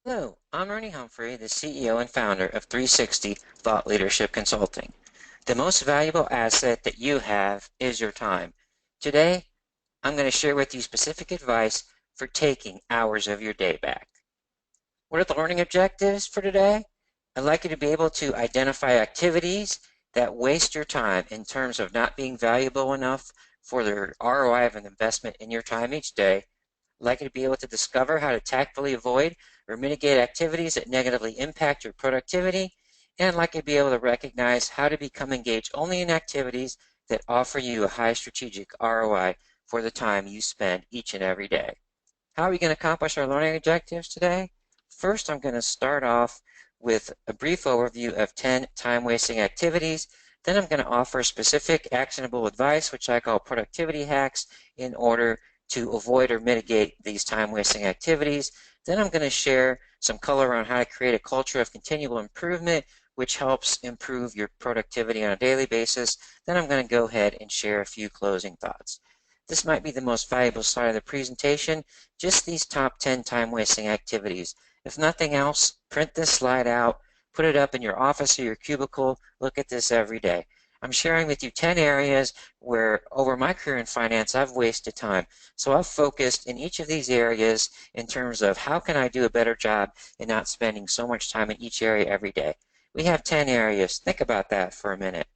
Hello, I'm Ernie Humphrey, the CEO and founder of 360 Thought Leadership Consulting. The most valuable asset that you have is your time. Today, I'm going to share with you specific advice for taking hours of your day back. What are the learning objectives for today? I'd like you to be able to identify activities that waste your time in terms of not being valuable enough for the ROI of an investment in your time each day. I'd like you to be able to discover how to tactfully avoid or mitigate activities that negatively impact your productivity. And I'd like you to be able to recognize how to become engaged only in activities that offer you a high strategic ROI for the time you spend each and every day. How are we going to accomplish our learning objectives today? First, I'm going to start off with a brief overview of 10 time-wasting activities. Then I'm going to offer specific actionable advice, which I call productivity hacks, in order to avoid or mitigate these time-wasting activities. Then I'm going to share some color on how to create a culture of continual improvement, which helps improve your productivity on a daily basis. Then I'm going to go ahead and share a few closing thoughts. This might be the most valuable slide of the presentation, just these top 10 time-wasting activities. If nothing else, print this slide out, put it up in your office or your cubicle, look at this every day. I'm sharing with you 10 areas where over my career in finance I've wasted time. So I've focused in each of these areas in terms of how can I do a better job in not spending so much time in each area every day. We have 10 areas. Think about that for a minute.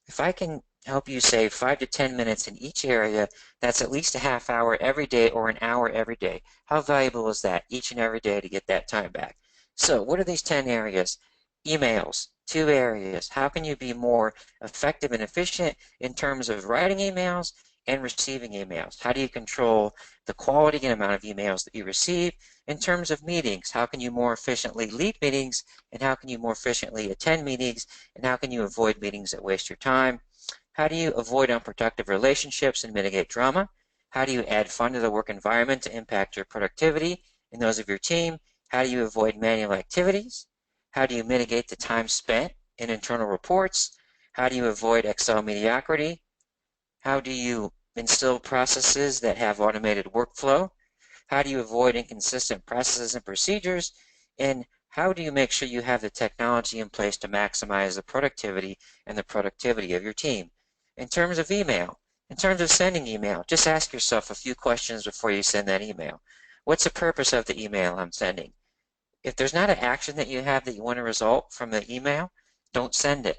If I can help you save 5 to 10 minutes in each area, that's at least a half hour every day or an hour every day. How valuable is that each and every day to get that time back? So what are these 10 areas? Emails, 2 areas. How can you be more effective and efficient in terms of writing emails and receiving emails? How do you control the quality and amount of emails that you receive? In terms of meetings, how can you more efficiently lead meetings, and how can you more efficiently attend meetings, and how can you avoid meetings that waste your time? How do you avoid unproductive relationships and mitigate drama? How do you add fun to the work environment to impact your productivity and those of your team? How do you avoid manual activities? How do you mitigate the time spent in internal reports? How do you avoid Excel mediocrity? How do you instill processes that have automated workflow? How do you avoid inconsistent processes and procedures? And how do you make sure you have the technology in place to maximize the productivity and the productivity of your team? In terms of email, in terms of sending email, just ask yourself a few questions before you send that email. What's the purpose of the email I'm sending? If there's not an action that you have that you want to result from the email, don't send it.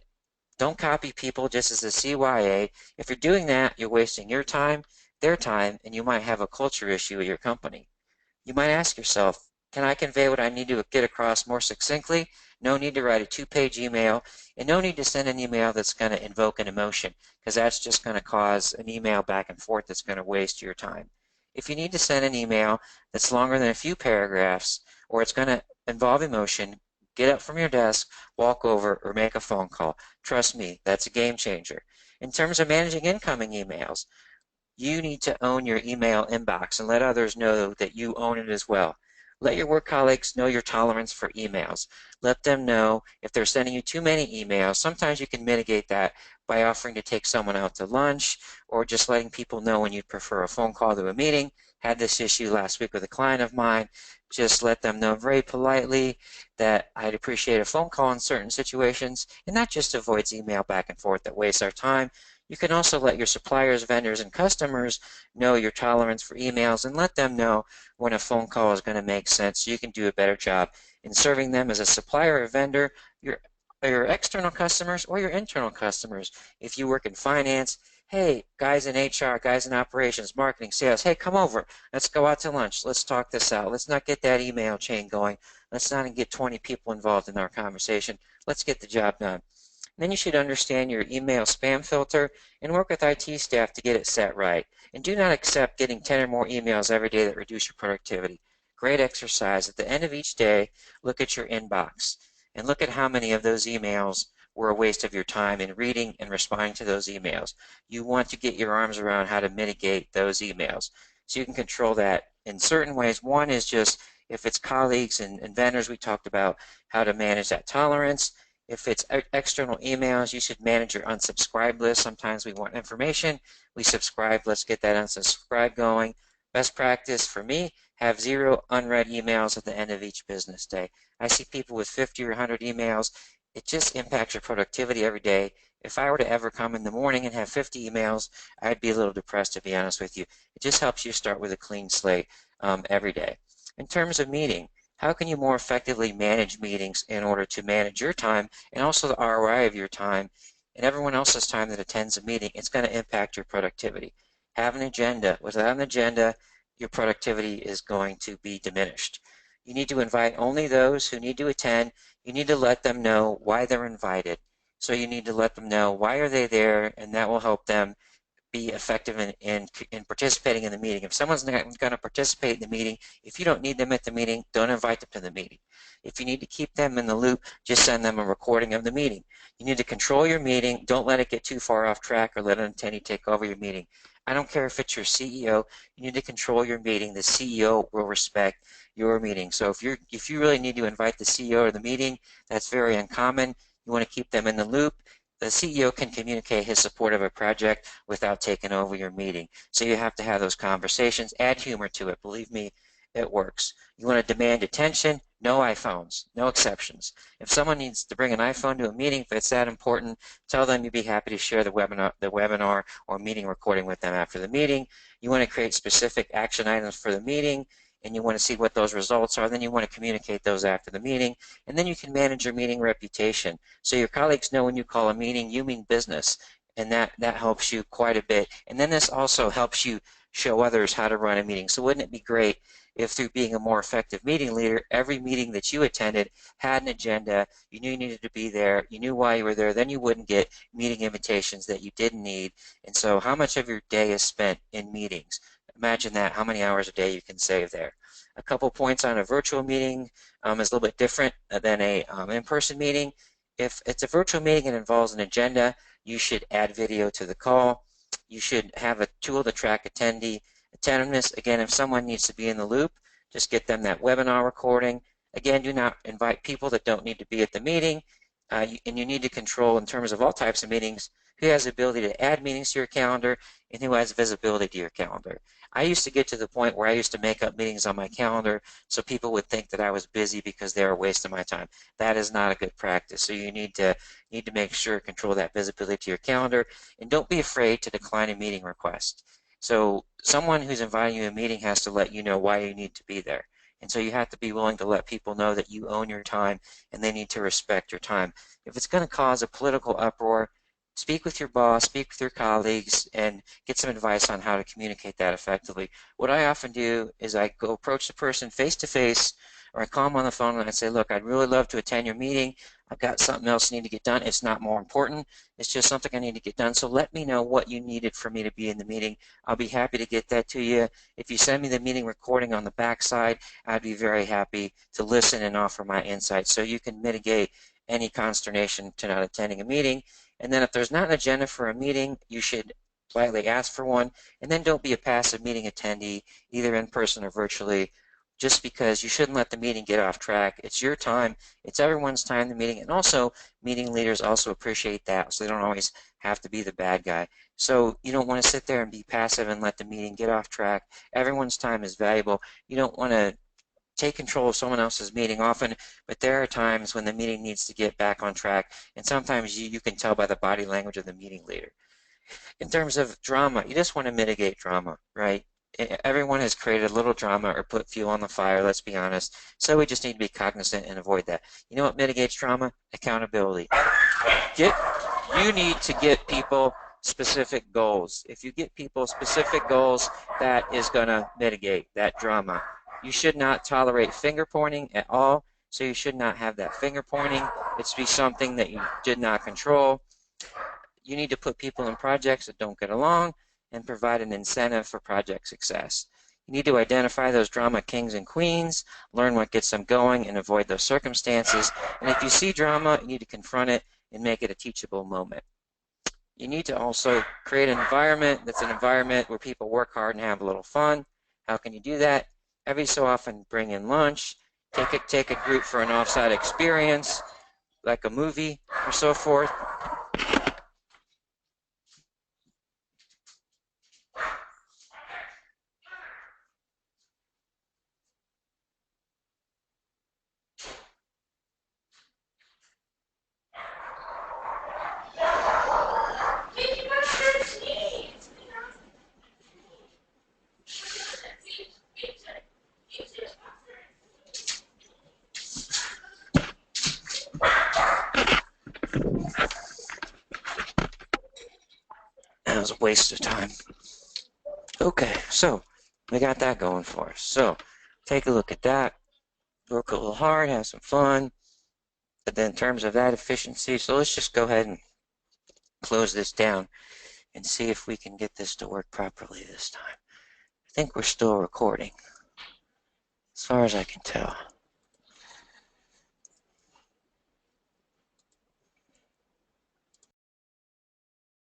Don't copy people just as a CYA. If you're doing that, you're wasting your time, their time, and you might have a culture issue at your company. You might ask yourself, can I convey what I need to get across more succinctly? No need to write a 2-page email, and no need to send an email that's going to invoke an emotion, because that's just going to cause an email back and forth that's going to waste your time. If you need to send an email that's longer than a few paragraphs, or it's going to involve emotion, get up from your desk, walk over, or make a phone call. Trust me, that's a game changer. In terms of managing incoming emails, you need to own your email inbox and let others know that you own it as well. Let your work colleagues know your tolerance for emails. Let them know if they're sending you too many emails. Sometimes you can mitigate that by offering to take someone out to lunch or just letting people know when you'd prefer a phone call to a meeting. Had this issue last week with a client of mine. Just let them know very politely that I'd appreciate a phone call in certain situations, and that just avoids email back and forth that wastes our time. You can also let your suppliers, vendors, and customers know your tolerance for emails and let them know when a phone call is going to make sense so you can do a better job in serving them as a supplier or vendor, your external customers or your internal customers. If you work in finance, hey, guys in HR, guys in operations, marketing, sales, hey, come over. Let's go out to lunch. Let's talk this out. Let's not get that email chain going. Let's not get 20 people involved in our conversation. Let's get the job done. Then you should understand your email spam filter and work with IT staff to get it set right. And do not accept getting 10 or more emails every day that reduce your productivity. Great exercise. At the end of each day, look at your inbox and look at how many of those emails were a waste of your time in reading and responding to those emails. You want to get your arms around how to mitigate those emails. So you can control that in certain ways. One is just if it's colleagues and vendors, we talked about how to manage that tolerance. If it's external emails, you should manage your unsubscribe list. Sometimes we want information, we subscribe, let's get that unsubscribe going. Best practice for me, have 0 unread emails at the end of each business day. I see people with 50 or 100 emails. It just impacts your productivity every day. If I were to ever come in the morning and have 50 emails, I'd be a little depressed, to be honest with you. It just helps you start with a clean slate every day. In terms of meeting, how can you more effectively manage meetings in order to manage your time and also the ROI of your time and everyone else's time that attends a meeting? It's going to impact your productivity. Have an agenda. Without an agenda, your productivity is going to be diminished. You need to invite only those who need to attend. You need to let them know why they're invited. So you need to let them know why are they there, and that will help them be effective in participating in the meeting. If someone's not going to participate in the meeting, if you don't need them at the meeting, don't invite them to the meeting. If you need to keep them in the loop, just send them a recording of the meeting. You need to control your meeting. Don't let it get too far off track or let an attendee take over your meeting. I don't care if it's your CEO, you need to control your meeting. The CEO will respect your meeting. So if you really need to invite the CEO to the meeting, that's very uncommon. You want to keep them in the loop. The CEO can communicate his support of a project without taking over your meeting. So you have to have those conversations. Add humor to it. Believe me, it works. You want to demand attention? No iPhones, no exceptions. If someone needs to bring an iPhone to a meeting, if it's that important, tell them you'd be happy to share the webinar or meeting recording with them after the meeting. You want to create specific action items for the meeting, and you want to see what those results are. Then you want to communicate those after the meeting, and then you can manage your meeting reputation. So your colleagues know when you call a meeting, you mean business, and that helps you quite a bit. And then this also helps you show others how to run a meeting. So wouldn't it be great if through being a more effective meeting leader, every meeting that you attended had an agenda, you knew you needed to be there, you knew why you were there, then you wouldn't get meeting invitations that you didn't need. And so how much of your day is spent in meetings? Imagine that, how many hours a day you can save there. A couple points on a virtual meeting is a little bit different than a in-person meeting. If it's a virtual meeting and involves an agenda, you should add video to the call. You should have a tool to track attendee attentiveness. Again, if someone needs to be in the loop, just get them that webinar recording. Again, do not invite people that don't need to be at the meeting. And you need to control, in terms of all types of meetings, who has the ability to add meetings to your calendar and who has visibility to your calendar. I used to get to the point where I used to make up meetings on my calendar so people would think that I was busy because they were wasting my time. That is not a good practice. So you need to make sure control that visibility to your calendar, and don't be afraid to decline a meeting request. So someone who's inviting you to a meeting has to let you know why you need to be there. And so you have to be willing to let people know that you own your time and they need to respect your time. If it's going to cause a political uproar, speak with your boss, speak with your colleagues, and get some advice on how to communicate that effectively. What I often do is I go approach the person face to face, or I call them on the phone and I say, look, I'd really love to attend your meeting. I've got something else I need to get done. It's not more important. It's just something I need to get done. So let me know what you needed for me to be in the meeting. I'll be happy to get that to you. If you send me the meeting recording on the backside, I'd be very happy to listen and offer my insights so you can mitigate any consternation to not attending a meeting. And then if there's not an agenda for a meeting, you should politely ask for one. And then don't be a passive meeting attendee, either in person or virtually, just because you shouldn't let the meeting get off track. It's your time. It's everyone's time, the meeting. And also, meeting leaders also appreciate that, so they don't always have to be the bad guy. So you don't want to sit there and be passive and let the meeting get off track. Everyone's time is valuable. You don't want to take control of someone else's meeting often, but there are times when the meeting needs to get back on track, and sometimes you can tell by the body language of the meeting leader. In terms of drama, you just want to mitigate drama, right? Everyone has created a little drama or put fuel on the fire, let's be honest, so we just need to be cognizant and avoid that. You know what mitigates drama? Accountability. You need to get people specific goals. If you get people specific goals, that is going to mitigate that drama. You should not tolerate finger pointing at all, so you should not have that finger pointing. It's be something that you did not control. You need to put people in projects that don't get along and provide an incentive for project success. You need to identify those drama kings and queens, learn what gets them going, and avoid those circumstances. And if you see drama, you need to confront it and make it a teachable moment. You need to also create an environment that's an environment where people work hard and have a little fun. How can you do that? Every so often bring in lunch, take a group for an offsite experience, like a movie or so forth. was a waste of time. Okay, so we got that going for us. So take a look at that. Work a little hard, have some fun. But then in terms of that efficiency, so let's just go ahead and close this down and see if we can get this to work properly this time. I think we're still recording, as far as I can tell.